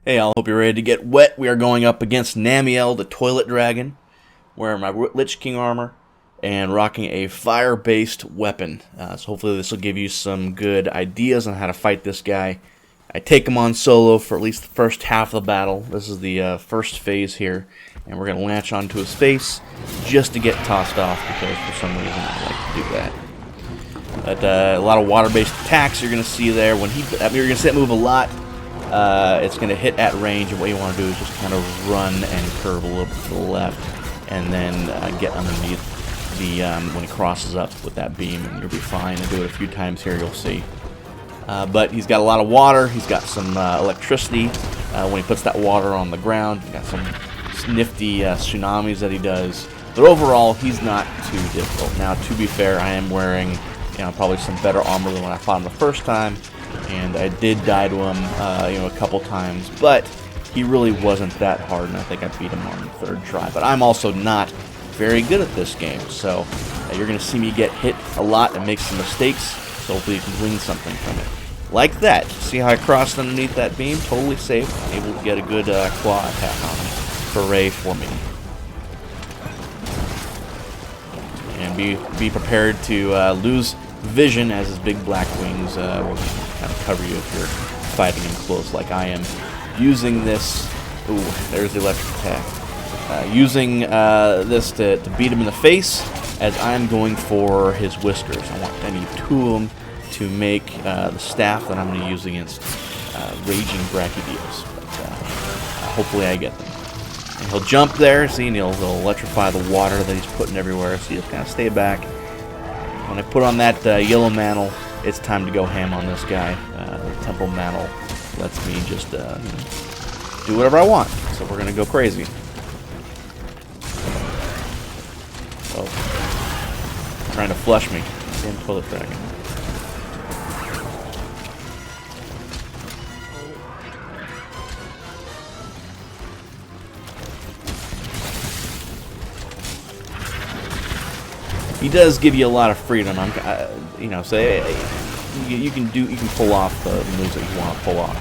Hey, I hope you're ready to get wet. We are going up against Namielle, the Toilet Dragon, wearing my Lich King armor and rocking a fire-based weapon. So hopefully this will give you some good ideas on how to fight this guy. I take him on solo for at least the first half of the battle. This is the first phase here, and we're going to latch onto his face just to get tossed off because for some reason I like to do that. But a lot of water-based attacks you're going to see there. When you're going to see that move a lot. It's going to hit at range, and what you want to do is just kind of run and curve a little bit to the left, and then get underneath the when it crosses up with that beam, and you'll be fine. And do it a few times here, you'll see. But he's got a lot of water. He's got some electricity when he puts that water on the ground. He's got some nifty tsunamis that he does. But overall, he's not too difficult. Now, to be fair, I am wearing probably some better armor than when I fought him the first time. And I did die to him, a couple times, but he really wasn't that hard, and I think I beat him on the third try. But I'm also not very good at this game, so you're going to see me get hit a lot and make some mistakes, so hopefully you can glean something from it. Like that. See how I crossed underneath that beam? Totally safe. Able to get a good claw attack on him. Hooray for me. And be prepared to lose vision as his big black wings will kind of cover you if you're fighting him close like I am. Using this... Ooh, there's the electric attack. Using this to beat him in the face as I'm going for his whiskers. I need two of them to make the staff that I'm going to use against raging brachydios. But, hopefully I get them. And he'll jump there, see, and he'll electrify the water that he's putting everywhere, so he'll kind of stay back. When I put on that yellow mantle, it's time to go ham on this guy. The temple mantle lets me just do whatever I want, so we're going to go crazy. Oh, trying to flush me. Damn toilet dragon. He does give you a lot of freedom. So you can pull off the moves that you want to pull off.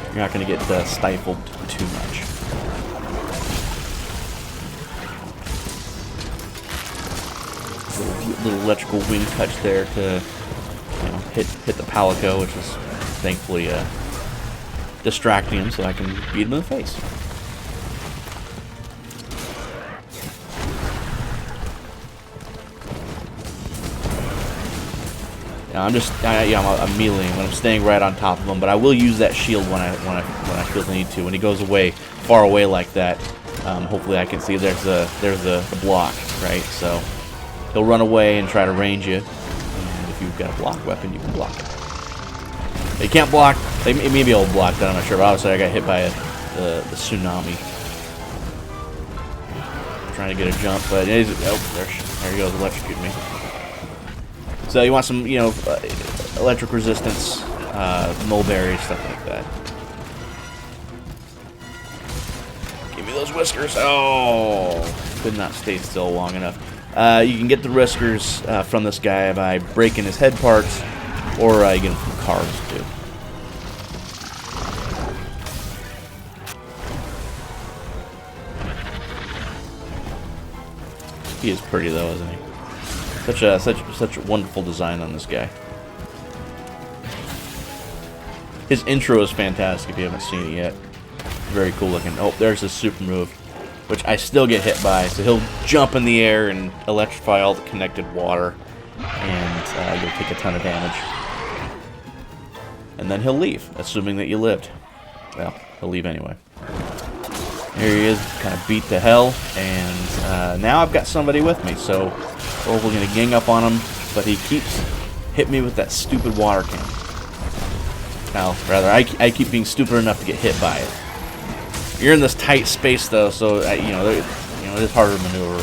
You're not going to get stifled too much. Little electrical wing touch there to hit the palico, which is thankfully distracting him, so I can beat him in the face. I'm meleeing when I'm staying right on top of him, but I will use that shield when I feel the need to. When he goes far away like that, hopefully I can see there's the block, right? So he'll run away and try to range you, and if you've got a block weapon, you can block it. They can't block. They may be able to block that. I'm not sure. But obviously, I got hit by the tsunami. I'm trying to get a jump, but there he goes, electrocuting me. So you want some, electric resistance, mulberries, stuff like that. Give me those whiskers. Oh, could not stay still long enough. You can get the whiskers from this guy by breaking his head parts, or you get them from cards too. He is pretty though, isn't he? Such a wonderful design on this guy. His intro is fantastic if you haven't seen it yet. Very cool looking. Oh, there's his super move, which I still get hit by. So he'll jump in the air and electrify all the connected water, and you'll take a ton of damage. And then he'll leave, assuming that you lived. Well, he'll leave anyway. Here he is, kind of beat to hell, and now I've got somebody with me, so we're going to gang up on him, but he keeps hitting me with that stupid water can. Now, rather, I keep being stupid enough to get hit by it. You're in this tight space, though, so it is harder to maneuver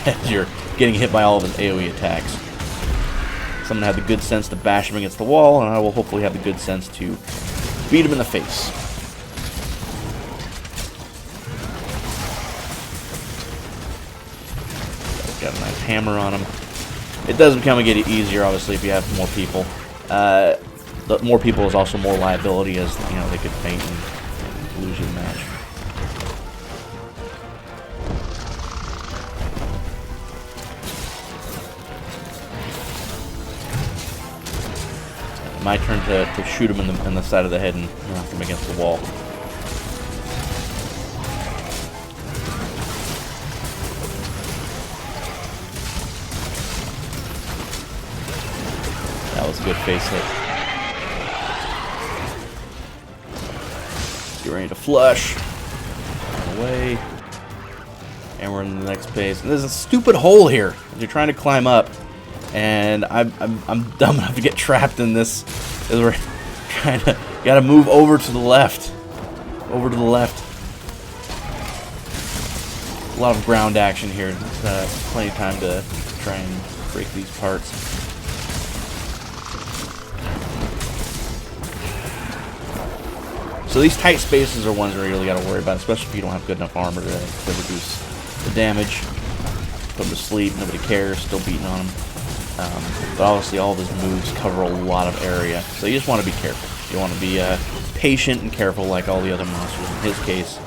as you're getting hit by all of his AoE attacks. Someone had the good sense to bash him against the wall, and I will hopefully have the good sense to beat him in the face. Got a nice hammer on him. It does become a get easier, obviously, if you have more people. The the more people is also more liability, as you know, they could faint and lose you the match. My turn to shoot him in the side of the head and knock him against the wall. That was a good face hit. Get ready to flush. Away. And we're in the next phase. And there's a stupid hole here. You're trying to climb up. And I'm dumb enough to get trapped in this. As we're kind of gotta move over to the left. Over to the left. A lot of ground action here. Plenty of time to try and break these parts. So these tight spaces are ones where you really got to worry about, especially if you don't have good enough armor to reduce the damage. Put them to sleep, nobody cares, still beating on them. But obviously all of his moves cover a lot of area, so you just want to be careful. You want to be patient and careful like all the other monsters. In his case,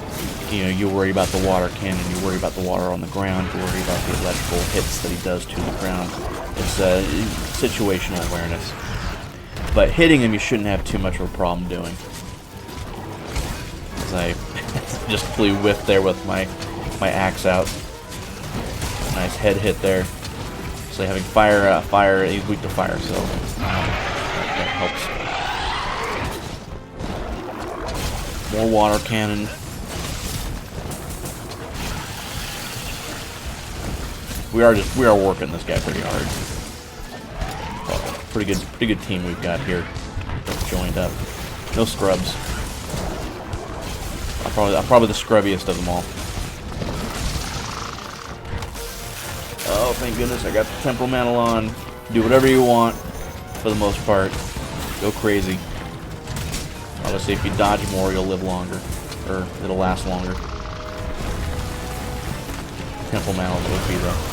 you know, you worry about the water cannon, you worry about the water on the ground, you worry about the electrical hits that he does to the ground. It's situational awareness. But hitting him you shouldn't have too much of a problem doing. I just completely whiffed there with my axe out. Nice head hit there. So having fire, he's weak to fire, so that helps. More water cannon. We are working this guy pretty hard. Pretty good team we've got here. Joined up. No scrubs. I'm probably the scrubbiest of them all. Oh, thank goodness I got the temporal mantle on. Do whatever you want, for the most part. Go crazy. Obviously, if you dodge more, you'll live longer. Or, it'll last longer. Temporal mantle is OP though.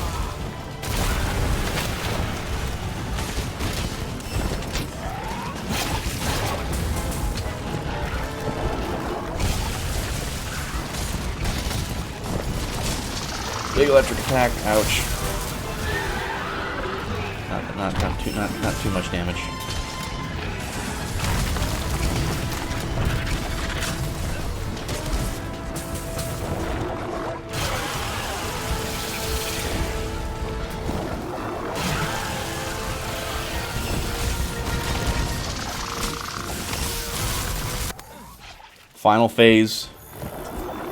Big electric attack. Ouch. Not too much damage. Final phase.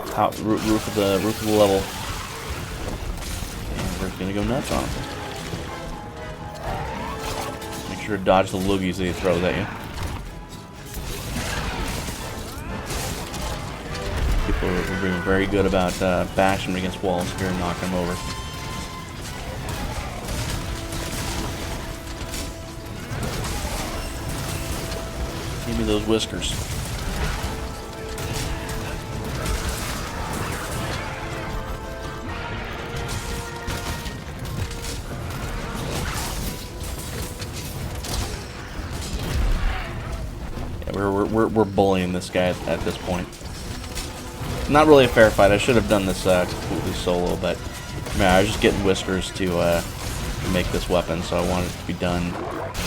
Top roof of the level. Gonna go nuts on him. Make sure to dodge the loogies that he throws at you. People are being very good about bashing him against walls here and knocking him over. Give me those whiskers. We're bullying this guy at this point. Not really a fair fight. I should have done this completely solo, but man, I was just getting whiskers to make this weapon, so I wanted it to be done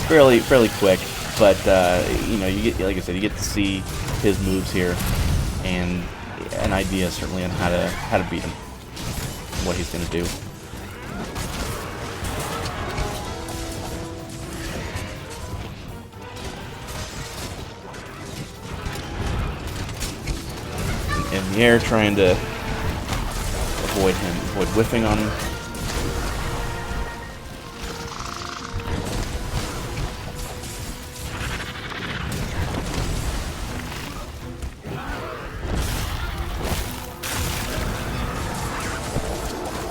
fairly quick. But you know, you get, like I said, you get to see his moves here, and an idea certainly on how to beat him, what he's gonna do. In the air, trying to avoid whiffing on him.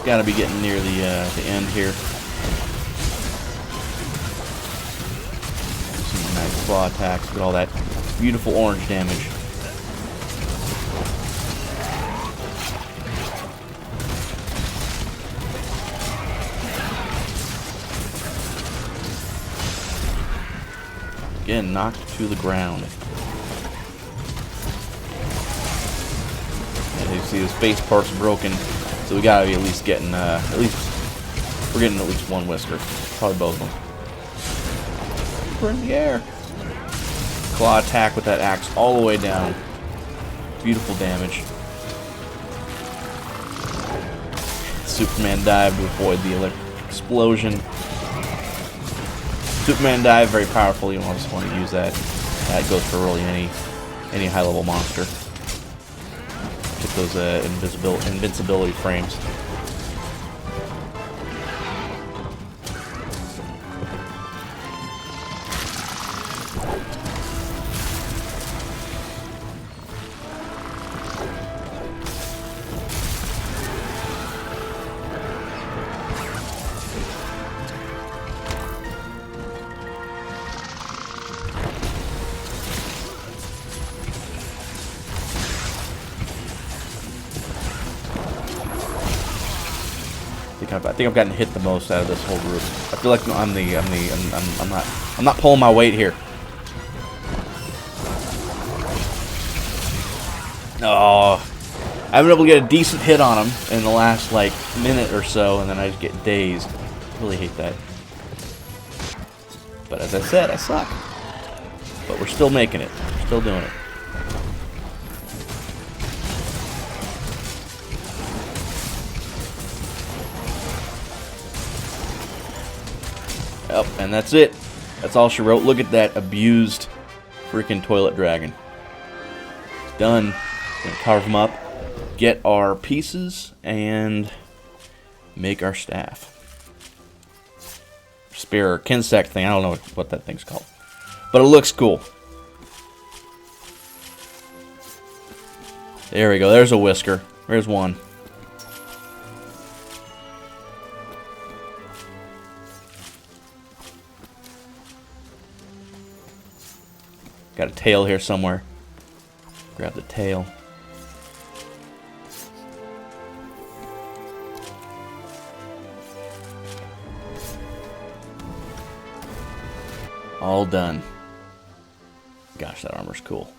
Gotta be getting near the end here. Some nice claw attacks, get all that beautiful orange damage. Getting knocked to the ground. And you see his face part's broken, so we gotta be at least getting we're getting at least one whisker, probably both of them. We're in the air. Claw attack with that axe all the way down. Beautiful damage. Superman dive to avoid the explosion. Superman dive, very powerful. You don't just want to use that. That goes for really any high level monster. Get those invincibility frames. I think I've gotten hit the most out of this whole group. I feel like I'm not pulling my weight here. Oh, I haven't been able to get a decent hit on him in the last like minute or so, and then I just get dazed. Really hate that. But as I said, I suck. But we're still making it. We're still doing it. Yep, and that's it. That's all she wrote. Look at that abused freaking toilet dragon. It's done. Gonna carve him up, get our pieces, and make our staff. Spear or kinsect thing. I don't know what that thing's called. But it looks cool. There we go. There's a whisker. There's one. Got a tail here somewhere. Grab the tail. All done. Gosh, that armor's cool.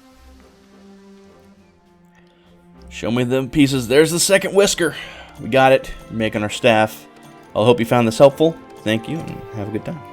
Show me the pieces. There's the second whisker. We got it. We're making our staff. I hope you found this helpful. Thank you, and have a good time.